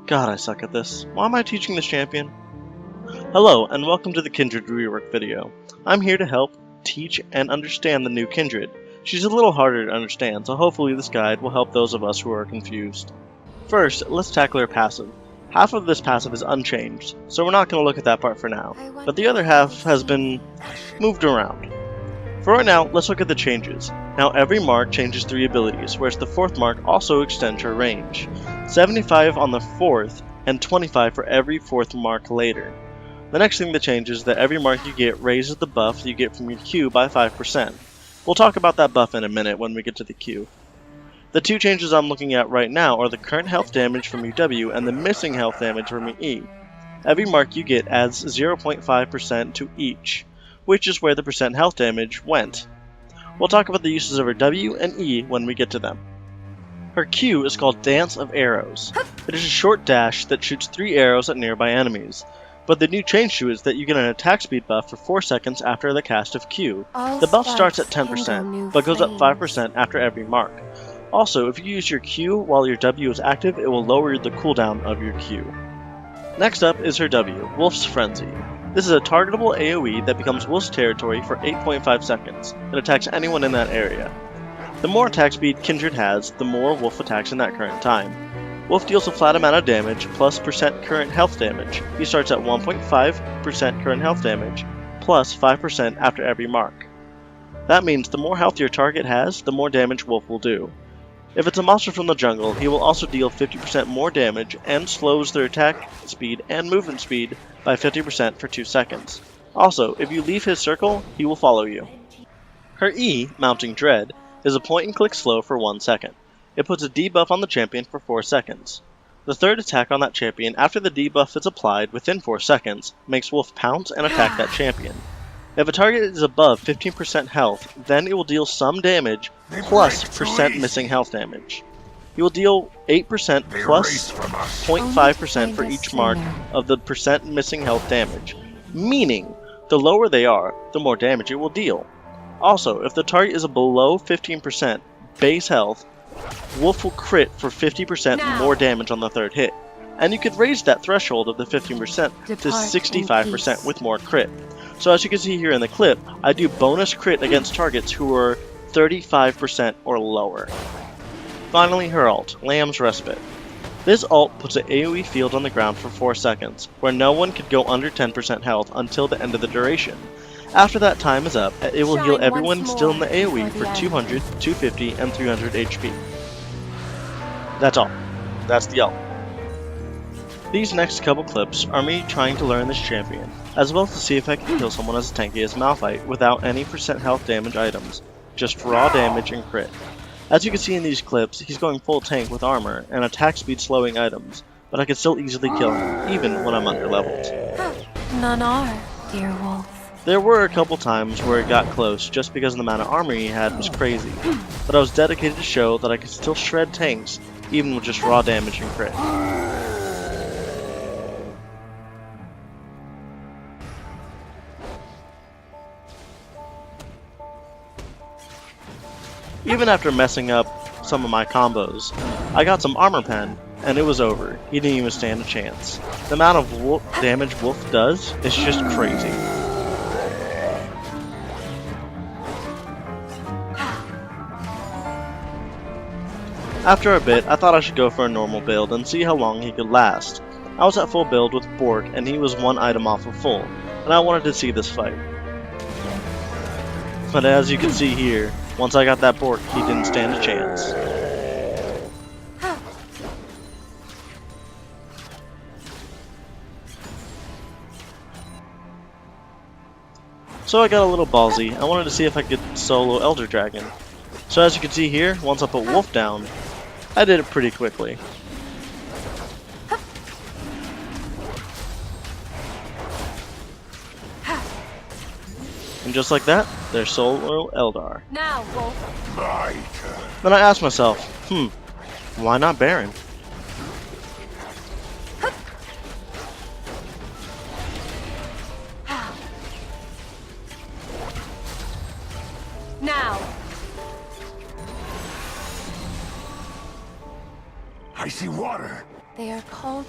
God, I suck at this. Why am I teaching this champion? Hello, and welcome to the Kindred rework video. I'm here to help teach and understand the new Kindred. She's a little harder to understand, so hopefully this guide will help those of us who are confused. First, let's tackle her passive. Half of this passive is unchanged, so we're not going to look at that part for now, but the other half has been moved around. For right now, let's look at the changes. Now every mark changes 3 abilities, whereas the 4th mark also extends her range. 75 on the 4th, and 25 for every 4th mark later. The next thing that changes is that every mark you get raises the buff you get from your Q by 5%. We'll talk about that buff in a minute when we get to the Q. The 2 changes I'm looking at right now are the current health damage from your W and the missing health damage from your E. Every mark you get adds 0.5% to each, which is where the percent health damage went. We'll talk about the uses of her W and E when we get to them. Her Q is called Dance of Arrows. It is a short dash that shoots 3 arrows at nearby enemies, but the new change to it is that you get an attack speed buff for 4 seconds after the cast of Q. The buff starts at 10%, but goes up 5% after every mark. Also, if you use your Q while your W is active, it will lower the cooldown of your Q. Next up is her W, Wolf's Frenzy. This is a targetable AoE that becomes Wolf's territory for 8.5 seconds. It attacks anyone in that area. The more attack speed Kindred has, the more Wolf attacks in that current time. Wolf deals a flat amount of damage plus percent current health damage. He starts at 1.5% current health damage, plus 5% after every mark. That means the more health your target has, the more damage Wolf will do. If it's a monster from the jungle, he will also deal 50% more damage and slows their attack speed and movement speed by 50% for 2 seconds. Also, if you leave his circle, he will follow you. Her E, Mounting Dread, is a point-and-click slow for 1 second. It puts a debuff on the champion for 4 seconds. The third attack on that champion after the debuff is applied within 4 seconds makes Wolf pounce and attack that champion. If a target is above 15% health, then it will deal some damage plus percent missing health damage. He will deal 8% plus 0.5% for each mark of the percent missing health damage, meaning the lower they are, the more damage it will deal. Also, if the target is below 15% base health, Wolf will crit for 50% more damage on the 3rd hit, and you could raise that threshold of the 15% to 65% with more crit. So as you can see here in the clip, I do bonus crit against targets who are 35% or lower. Finally, her ult, Lamb's Respite. This ult puts an AoE field on the ground for 4 seconds, where no one could go under 10% health until the end of the duration. After that time is up, it will heal everyone still in the AoE for 200, 250, and 300 HP. That's all. That's the ult. These next couple clips are me trying to learn this champion, as well as to see if I can kill someone as tanky as Malphite without any percent health damage items, just raw damage and crit. As you can see in these clips, he's going full tank with armor and attack speed slowing items, but I can still easily kill him, even when I'm underleveled. None are, dear Wolf. There were a couple times where it got close just because the amount of armor he had was crazy, but I was dedicated to show that I could still shred tanks even with just raw damage and crit. Even after messing up some of my combos, I got some armor pen, and it was over. He didn't even stand a chance. The amount of damage Wolf does is just crazy. After a bit, I thought I should go for a normal build and see how long he could last. I was at full build with Bork, and he was 1 item off of full, and I wanted to see this fight. But as you can see here, once I got that Bork, he didn't stand a chance. So I got a little ballsy. I wanted to see if I could solo Elder Dragon. So as you can see here, once I put Wolf down, I did it pretty quickly. And just like that, there's solo Eldar. Now, Wolf. Then I asked myself, why not Baron? I see water. They are called...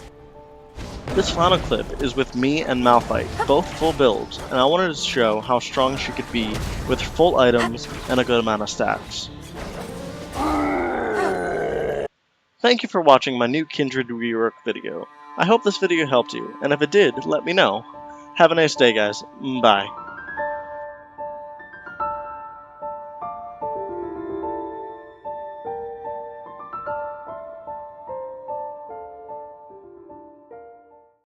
This final clip is with me and Malphite, both full builds, and I wanted to show how strong she could be with full items and a good amount of stats. Thank you for watching my new Kindred rework video. I hope this video helped you, and if it did, let me know. Have a nice day, guys. Bye.